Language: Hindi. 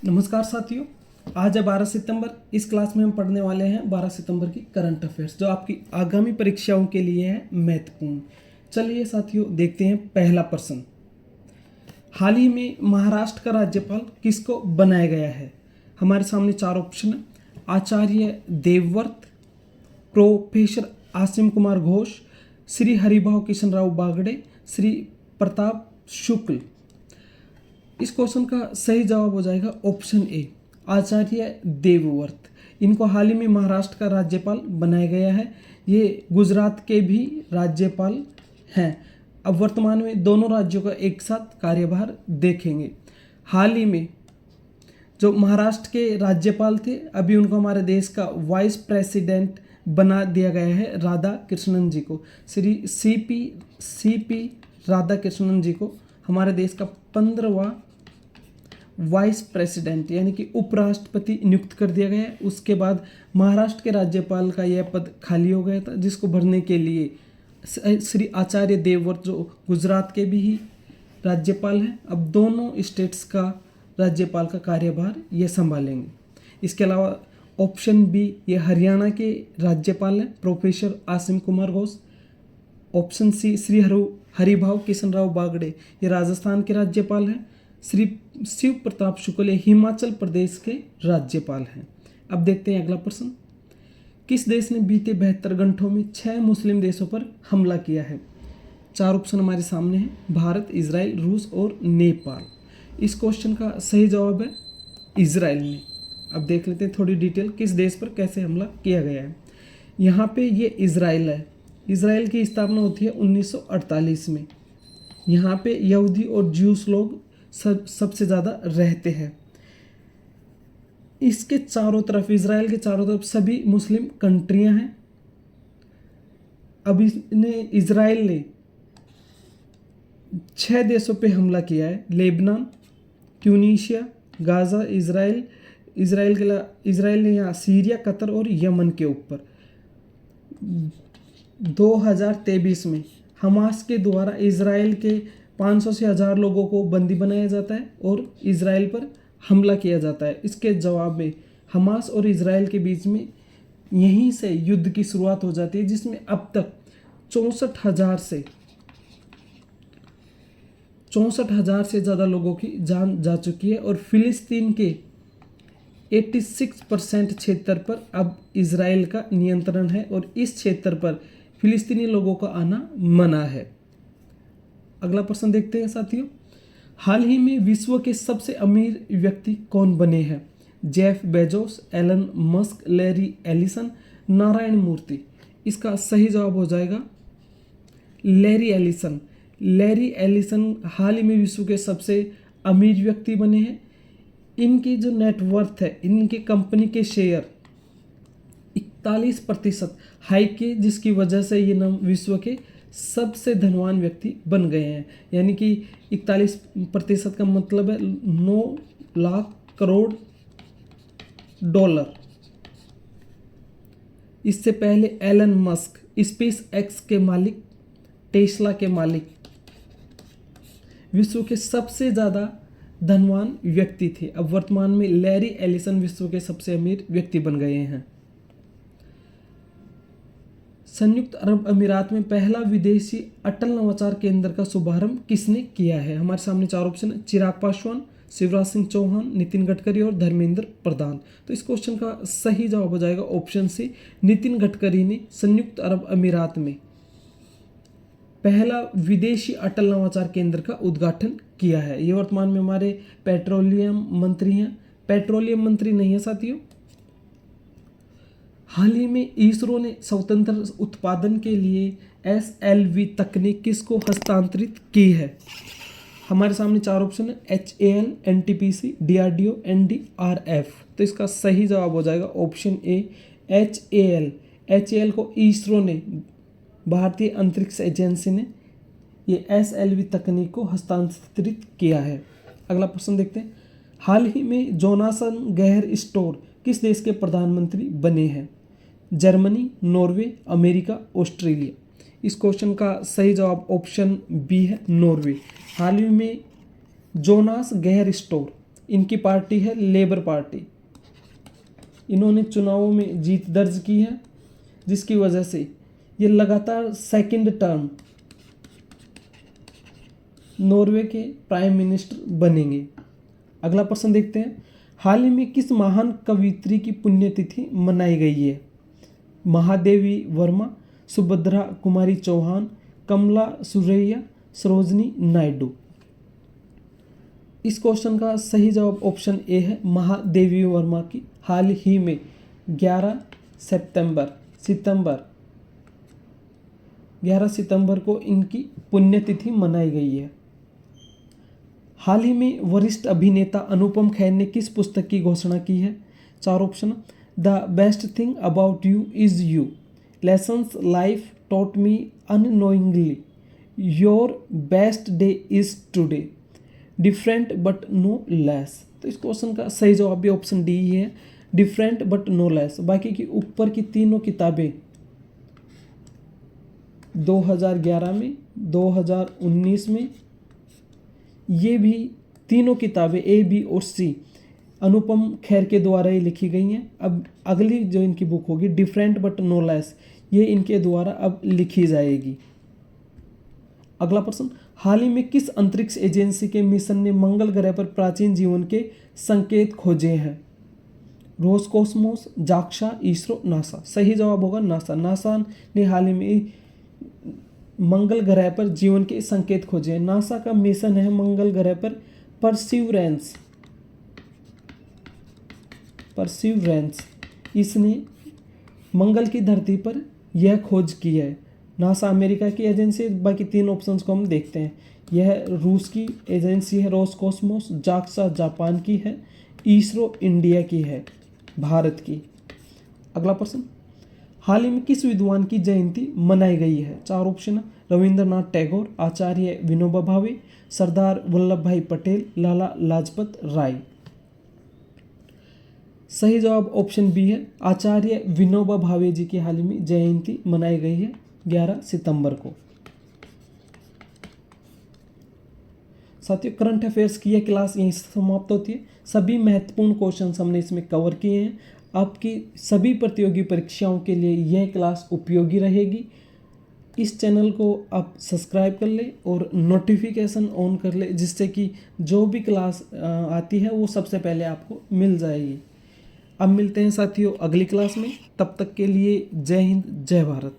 नमस्कार साथियों, आज है 12 सितंबर। इस क्लास में हम पढ़ने वाले हैं 12 सितंबर की करंट अफेयर्स, जो आपकी आगामी परीक्षाओं के लिए है महत्वपूर्ण। चलिए साथियों, देखते हैं पहला प्रश्न। हाल ही में महाराष्ट्र का राज्यपाल किसको बनाया गया है? हमारे सामने चार ऑप्शन है। आचार्य देवव्रत, प्रोफेसर आसिम कुमार घोष, श्री हरिभाऊ किशन राव बागड़े, श्री प्रताप शुक्ल। इस क्वेश्चन का सही जवाब हो जाएगा ऑप्शन ए, आचार्य देवव्रत। इनको हाल ही में महाराष्ट्र का राज्यपाल बनाया गया है। ये गुजरात के भी राज्यपाल हैं। अब वर्तमान में दोनों राज्यों का एक साथ कार्यभार देखेंगे। हाल ही में जो महाराष्ट्र के राज्यपाल थे, अभी उनको हमारे देश का वाइस प्रेसिडेंट बना दिया गया है राधा कृष्णन जी को। श्री सी पी राधा कृष्णन जी को हमारे देश का 15वां वाइस प्रेसिडेंट यानी कि उपराष्ट्रपति नियुक्त कर दिया गया है। उसके बाद महाराष्ट्र के राज्यपाल का यह पद खाली हो गया था, जिसको भरने के लिए श्री आचार्य देवव्रत, जो गुजरात के भी ही राज्यपाल हैं, अब दोनों स्टेट्स का राज्यपाल का कार्यभार ये संभालेंगे। इसके अलावा ऑप्शन बी, ये हरियाणा के राज्यपाल हैं, professor Asim Kumar Ghosh. Option C, Shri Haribhau Kishan Rao Bagde, ये राजस्थान के राज्यपाल हैं। श्री शिव प्रताप शुक्ल हिमाचल प्रदेश के राज्यपाल हैं। अब देखते हैं अगला प्रश्न। किस देश ने बीते 72 घंटों में 6 मुस्लिम देशों पर हमला किया है? चार ऑप्शन हमारे सामने हैं, भारत, इजराइल, रूस और नेपाल। इस क्वेश्चन का सही जवाब है इजराइल ने। अब देख लेते हैं थोड़ी डिटेल, किस देश पर कैसे हमला किया गया है। यहाँ पे ये इजराइल है। इजराइल की स्थापना होती है 1948 में। यहाँ पे यहूदी और ज्यूस लोग सबसे ज़्यादा रहते हैं। इसके चारों तरफ, इजराइल के चारों तरफ सभी मुस्लिम कंट्रियां हैं। अब इजराइल ने 6 देशों पे हमला किया है, लेबनान, ट्यूनीशिया, गाज़ा, इजराइल ने यहाँ सीरिया, कतर और यमन के ऊपर। 2023 में हमास के द्वारा इजराइल के 500 से 1000 लोगों को बंदी बनाया जाता है और इजराइल पर हमला किया जाता है। इसके जवाब में हमास और इजराइल के बीच में यहीं से युद्ध की शुरुआत हो जाती है, जिसमें अब तक 64,000 से ज़्यादा लोगों की जान जा चुकी है। और फिलिस्तीन के 86% क्षेत्र पर अब इजराइल का नियंत्रण है और इस क्षेत्र पर फिलिस्तीनी लोगों का आना मना है। अगला प्रश्न देखते हैं साथियों। हाल ही में विश्व के सबसे अमीर व्यक्ति कौन बने हैं? Jeff Bezos, Elon Musk, Larry Ellison, Narayana Murthy. इसका सही जवाब हो जाएगा लैरी एलिसन। लैरी एलिसन हाल ही में विश्व के सबसे अमीर व्यक्ति बने हैं। इनकी जो नेटवर्थ है, इनके कंपनी के शेयर 41% हाइक किए, जिसकी वजह से ये नाम विश्व के सबसे धनवान व्यक्ति बन गए हैं। यानी कि 41% का मतलब है 9 लाख करोड़ डॉलर। इससे पहले एलन मस्क, स्पेस एक्स के मालिक, टेस्ला के मालिक, विश्व के सबसे ज़्यादा धनवान व्यक्ति थे। अब वर्तमान में लैरी एलिसन विश्व के सबसे अमीर व्यक्ति बन गए हैं। संयुक्त अरब अमीरात में पहला विदेशी अटल नवाचार केंद्र का शुभारंभ किसने किया है? हमारे सामने चार ऑप्शन है, चिराग पासवान, शिवराज सिंह चौहान, नितिन गडकरी और धर्मेंद्र प्रधान। तो इस क्वेश्चन का सही जवाब हो जाएगा ऑप्शन सी, नितिन गडकरी ने संयुक्त अरब अमीरात में पहला विदेशी अटल नवाचार केंद्र का उद्घाटन किया है। ये वर्तमान में हमारे पेट्रोलियम मंत्री हैं। पेट्रोलियम मंत्री नहीं है साथियों। हाल ही में इसरो ने स्वतंत्र उत्पादन के लिए SLV तकनीक किसको हस्तांतरित की है? हमारे सामने चार ऑप्शन है, HAL, NTPC, DRDO, NDRF। तो इसका सही जवाब हो जाएगा ऑप्शन ए, HAL। HAL को इसरो ने, भारतीय अंतरिक्ष एजेंसी ने, ये SLV तकनीक को हस्तांतरित किया है। अगला प्रश्न देखते हैं। हाल ही में जोनासन गहर स्टोर किस देश के प्रधानमंत्री बने हैं? Germany, Norway, America, Australia. इस क्वेश्चन का सही जवाब ऑप्शन बी है, नॉर्वे। हाल ही में जोनास गहर स्टोर इनकी पार्टी है लेबर पार्टी। इन्होंने चुनावों में जीत दर्ज की है, जिसकी वजह से ये लगातार सेकंड टर्म नॉर्वे के प्राइम मिनिस्टर बनेंगे। अगला प्रश्न देखते हैं, हाल ही में किस महान कवयित्री की पुण्यतिथि मनाई गई है? महादेवी वर्मा, सुभद्रा कुमारी चौहान, कमला सुरैया, सरोजनी नायडू। इस क्वेश्चन का सही जवाब ऑप्शन ए है, महादेवी वर्मा की हाल ही में 11 सितंबर को इनकी पुण्यतिथि मनाई गई है। हाल ही में वरिष्ठ अभिनेता अनुपम खेर ने किस पुस्तक की घोषणा की है? 4 option, the best thing about you is you, lessons life taught me unknowingly, your best day is today, different but no less. तो इस क्वेश्चन का सही जवाब भी ऑप्शन डी ही है, डिफरेंट बट नो लेस। बाकी की ऊपर की तीनों किताबें 2011 में, 2019 में, ये भी तीनों किताबें ए, बी और सी अनुपम खेर के द्वारा ही लिखी गई हैं। अब अगली जो इनकी बुक होगी डिफरेंट बट नो लेस, ये इनके द्वारा अब लिखी जाएगी। अगला प्रश्न, हाल ही में किस अंतरिक्ष एजेंसी के मिशन ने मंगल ग्रह पर प्राचीन जीवन के संकेत खोजे हैं? Roscosmos, JAXA, ISRO, NASA. सही जवाब होगा नासा। नासा ने हाल ही में मंगल ग्रह पर जीवन के संकेत खोजे हैं। नासा का मिशन है मंगल ग्रह पर परसिवरेंस। इसने मंगल की धरती पर यह खोज की है। नासा अमेरिका की एजेंसी। बाकी 3 ऑप्शंस को हम देखते हैं। यह रूस की एजेंसी है रोसकोसमोस, जाक्सा जापान की है, इसरो इंडिया की है, भारत की। अगला प्रश्न, हाल ही में किस विद्वान की जयंती मनाई गई है? 4 ऑप्शन, रविंद्रनाथ टैगोर, आचार्य विनोबा भावे, सरदार वल्लभ भाई पटेल, लाला लाजपत राय। सही जवाब ऑप्शन बी है, आचार्य विनोबा भावे जी की हाल ही में जयंती मनाई गई है 11 सितंबर को। साथियों, करंट अफेयर्स की यह क्लास यहीं से समाप्त होती है। सभी महत्वपूर्ण क्वेश्चंस हमने इसमें कवर किए हैं। आपकी सभी प्रतियोगी परीक्षाओं के लिए यह क्लास उपयोगी रहेगी। इस चैनल को आप सब्सक्राइब कर ले और नोटिफिकेशन ऑन कर ले, जिससे कि जो भी क्लास आती है वो सबसे पहले आपको मिल जाएगी। अब मिलते हैं साथियों अगली क्लास में। तब तक के लिए जय हिंद, जय भारत।